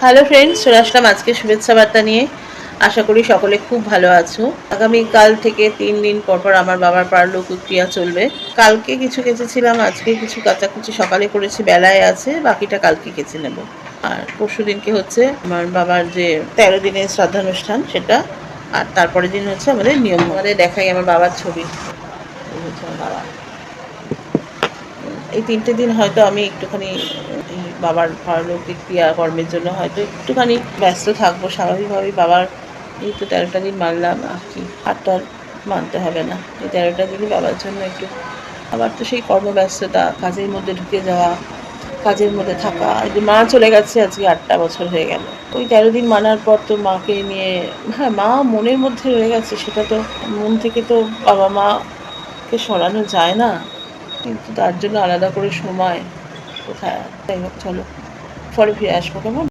Hello friends, চলে আসলাম আজকে শুভেচ্ছা বার্তা নিয়ে। আশা করি সকলে খুব ভালো আছো। আগামীকাল থেকে 3 দিন পর পর আমার বাবার পারলোক ক্রিয়া চলবে। কালকে কিছু কেচেছিলাম, আজকে কিছু কাচাকুচি সকালে করেছি, বেলায় আছে, বাকিটা কালকে কেচে নেব। আর পরশু দিনকে হচ্ছে আমার বাবার যে 13 দিনের শ্রাদ্ধানুষ্ঠান সেটা, আর তারপরের দিন হচ্ছে আমাদের নিয়ম। আমাদের দেখাই আমার বাবার ছবি, এই হচ্ছে আমার বাবা। এই 3টে দিন হয়তো আমি একটুখানি এই বাবার পারলৌকিক ক্রিয়াকর্মের জন্য হয়তো একটুখানি ব্যস্ত থাকবো স্বাভাবিকভাবেই। বাবার এই তো 13টা দিন মানলাম, আর কি আটটা মানতে হবে না, এই 13টা দিনই বাবার জন্য একটু। আবার তো সেই কর্মব্যস্ততা, কাজের মধ্যে ঢুকে যাওয়া, কাজের মধ্যে থাকা। এই যে মা চলে গেছে, আজকে 8টা বছর হয়ে গেল। ওই 13 দিন মানার পর তো মাকে নিয়ে, হ্যাঁ মা মনের মধ্যে রয়ে গেছে, সেটা তো মন থেকে তো বাবা মাকে সরানো যায় না, কিন্তু তার জন্য আলাদা করে সময় কোথায়। যাই হোক, চলো পরে ফিরে আসবো, কেমন।